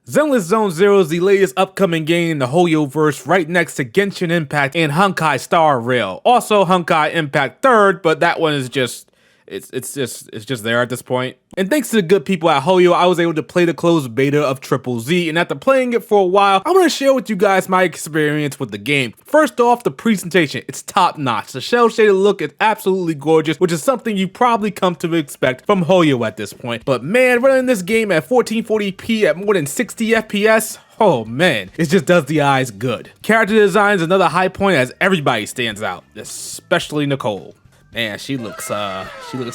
Zenless Zone Zero is the latest upcoming game in the Hoyoverse, right next to Genshin Impact and Honkai Star Rail. Also Honkai Impact 3rd, but that one is just it's just there at this point. And thanks to the good people at Hoyo, I was able to play the closed beta of Triple Z, and after playing it for a while, I'm going to share with you guys my experience with the game. First off, the presentation, it's top notch. The shell shaded look is absolutely gorgeous, which is something you probably come to expect from Hoyo at this point. But man, running this game at 1440p at more than 60 FPS, oh man, it just does the eyes good. Character design is another high point as everybody stands out, especially Nicole. Man, she looks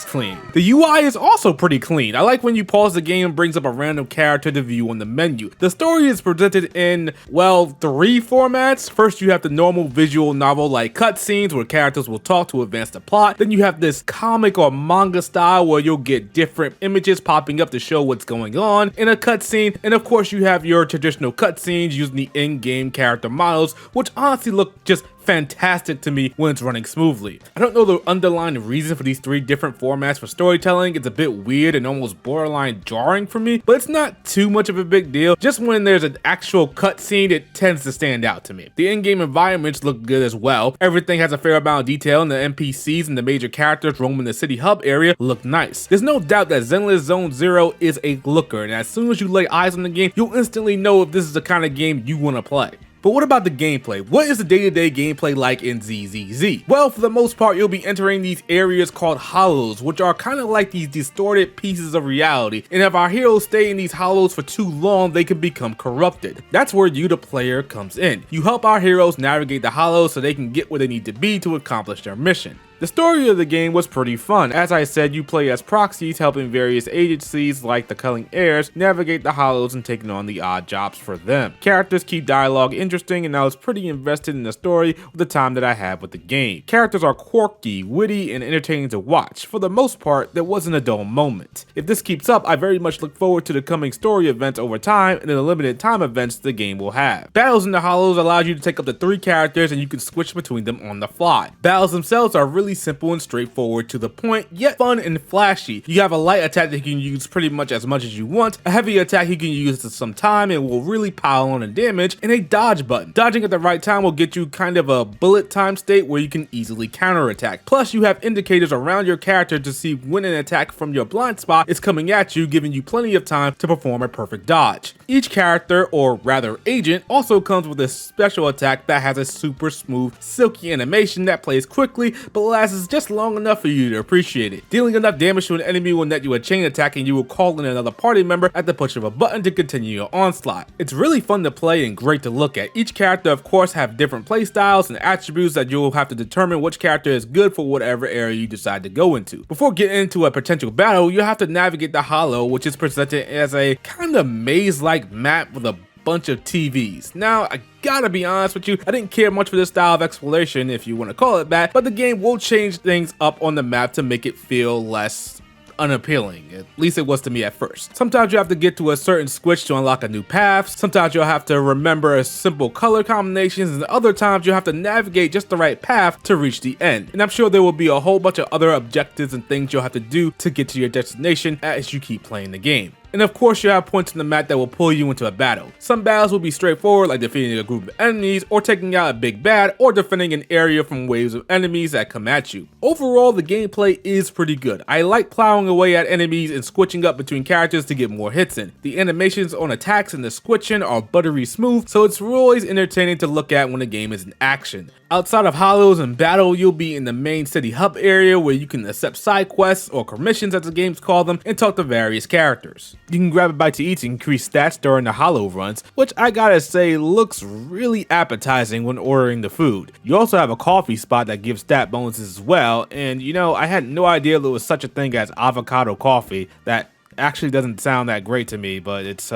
clean. The UI is also pretty clean. I like when you pause the game and brings up a random character to view on the menu. The story is presented in, well, 3 formats. First, you have the normal visual novel-like cutscenes where characters will talk to advance the plot. Then you have this comic or manga style where you'll get different images popping up to show what's going on in a cutscene. And of course, you have your traditional cutscenes using the in-game character models, which honestly look just fantastic to me when it's running smoothly. I don't know the underlying reason for these 3 different formats for storytelling. It's a bit weird and almost borderline jarring for me, but it's not too much of a big deal. Just when there's an actual cutscene, it tends to stand out to me. The in-game environments look good as well. Everything has a fair amount of detail, and the NPCs and the major characters roaming the city hub area look nice. There's no doubt that Zenless Zone Zero is a looker, and as soon as you lay eyes on the game, you'll instantly know if this is the kind of game you want to play. But what about the gameplay? What is the day-to-day gameplay like in ZZZ? Well, for the most part, you'll be entering these areas called hollows, which are kind of like these distorted pieces of reality. And if our heroes stay in these hollows for too long, they can become corrupted. That's where you, the player, comes in. You help our heroes navigate the hollows so they can get where they need to be to accomplish their mission. The story of the game was pretty fun. As I said, you play as proxies helping various agencies like the Culling Heirs navigate the hollows and taking on the odd jobs for them. Characters keep dialogue interesting, and I was pretty invested in the story with the time that I had with the game. Characters are quirky, witty, and entertaining to watch. For the most part, there wasn't a dull moment. If this keeps up, I very much look forward to the coming story events over time and the limited time events the game will have. Battles in the hollows allow you to take up to 3 characters and you can switch between them on the fly. Battles themselves are really simple and straightforward, to the point, yet fun and flashy. You have a light attack that you can use pretty much as much as you want, a heavy attack you can use for some time and will really pile on the damage, and a dodge button. Dodging at the right time will get you kind of a bullet time state where you can easily counterattack. Plus, you have indicators around your character to see when an attack from your blind spot is coming at you, giving you plenty of time to perform a perfect dodge. Each character, or rather agent, also comes with a special attack that has a super smooth, silky animation that plays quickly but lasts just long enough for you to appreciate it. Dealing enough damage to an enemy will net you a chain attack, and you will call in another party member at the push of a button to continue your onslaught. It's really fun to play and great to look at. Each character of course have different play styles and attributes that you'll have to determine which character is good for whatever area you decide to go into. Before getting into a potential battle, you'll have to navigate the hollow, which is presented as a kind of maze-like map with a bunch of TVs. Now, I gotta be honest with you, I didn't care much for this style of exploration, if you want to call it that, but the game will change things up on the map to make it feel less unappealing. At least it was to me at first. Sometimes you have to get to a certain switch to unlock a new path. Sometimes you'll have to remember a simple color combinations, and other times you'll have to navigate just the right path to reach the end. And I'm sure there will be a whole bunch of other objectives and things you'll have to do to get to your destination as you keep playing the game. And of course, you have points on the map that will pull you into a battle. Some battles will be straightforward, like defeating a group of enemies, or taking out a big bad, or defending an area from waves of enemies that come at you. Overall, the gameplay is pretty good. I like plowing away at enemies and switching up between characters to get more hits in. The animations on attacks and the switching are buttery smooth, so it's always entertaining to look at when the game is in action. Outside of hollows and battle, you'll be in the main city hub area where you can accept side quests, or commissions as the games call them, and talk to various characters. You can grab a bite to eat to increase stats during the hollow runs, which I gotta say looks really appetizing when ordering the food. You also have a coffee spot that gives stat bonuses as well, and you know, I had no idea there was such a thing as avocado coffee. That actually doesn't sound that great to me, but it's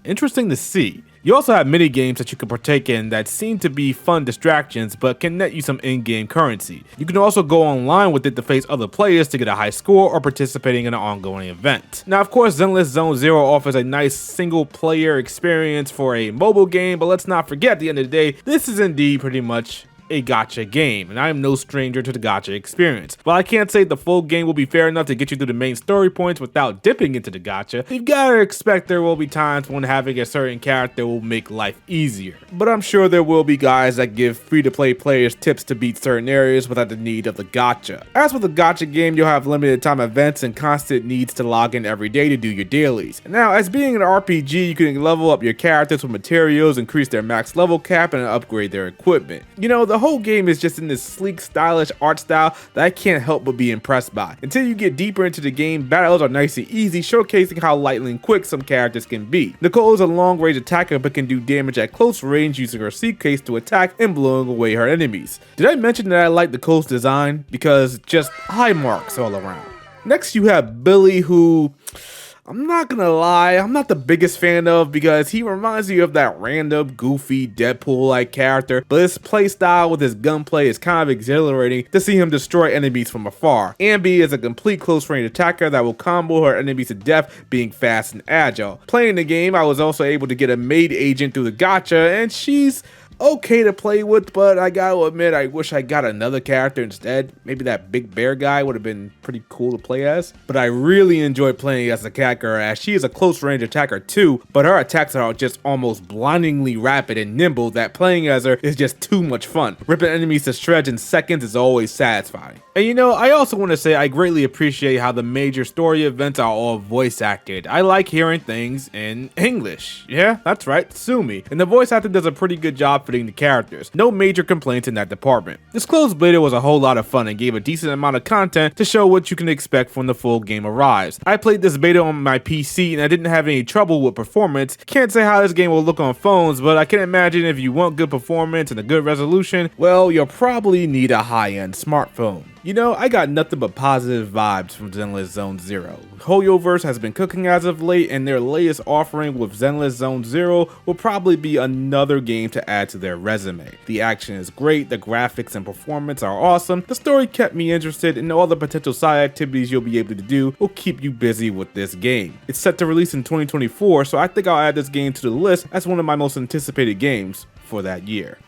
interesting to see. You also have mini games that you can partake in that seem to be fun distractions but can net you some in-game currency. You can also go online with it to face other players to get a high score or participating in an ongoing event. Now of course, Zenless Zone Zero offers a nice single player experience for a mobile game, but let's not forget at the end of the day, this is indeed pretty much a gacha game, and I am no stranger to the gacha experience. While I can't say the full game will be fair enough to get you through the main story points without dipping into the gacha, you've gotta expect there will be times when having a certain character will make life easier. But I'm sure there will be guys that give free-to-play players tips to beat certain areas without the need of the gacha. As with a gacha game, you'll have limited time events and constant needs to log in every day to do your dailies. Now, as being an RPG, you can level up your characters with materials, increase their max level cap, and upgrade their equipment. You know, the whole game is just in this sleek, stylish art style that I can't help but be impressed by. Until you get deeper into the game, battles are nice and easy, showcasing how lightning quick some characters can be. Nicole is a long-range attacker but can do damage at close range using her suitcase to attack and blowing away her enemies. Did I mention that I like Nicole's design? Because just high marks all around. Next you have Billy, who I'm not gonna lie, I'm not the biggest fan of because he reminds me of that random, goofy, Deadpool-like character, but his playstyle with his gunplay is kind of exhilarating to see him destroy enemies from afar. Ambi is a complete close-range attacker that will combo her enemies to death, being fast and agile. Playing the game, I was also able to get a maid agent through the gacha, and she's okay to play with, but I gotta admit, I wish I got another character instead. Maybe that big bear guy would have been pretty cool to play as. But I really enjoy playing as the character, as she is a close range attacker too, but her attacks are just almost blindingly rapid and nimble that playing as her is just too much fun. Ripping enemies to shreds in seconds is always satisfying. And you know, I also want to say I greatly appreciate how the major story events are all voice acted. I like hearing things in English. Yeah, that's right, sue me. And the voice actor does a pretty good job fitting the characters. No major complaints in that department. This closed beta was a whole lot of fun and gave a decent amount of content to show what you can expect when the full game arrives. I played this beta on my PC and I didn't have any trouble with performance. Can't say how this game will look on phones, but I can imagine if you want good performance and a good resolution, well, you'll probably need a high-end smartphone. You know, I got nothing but positive vibes from Zenless Zone Zero. Hoyoverse has been cooking as of late, and their latest offering with Zenless Zone Zero will probably be another game to add to their resume. The action is great, the graphics and performance are awesome, the story kept me interested, and all the potential side activities you'll be able to do will keep you busy with this game. It's set to release in 2024, so I think I'll add this game to the list as one of my most anticipated games for that year.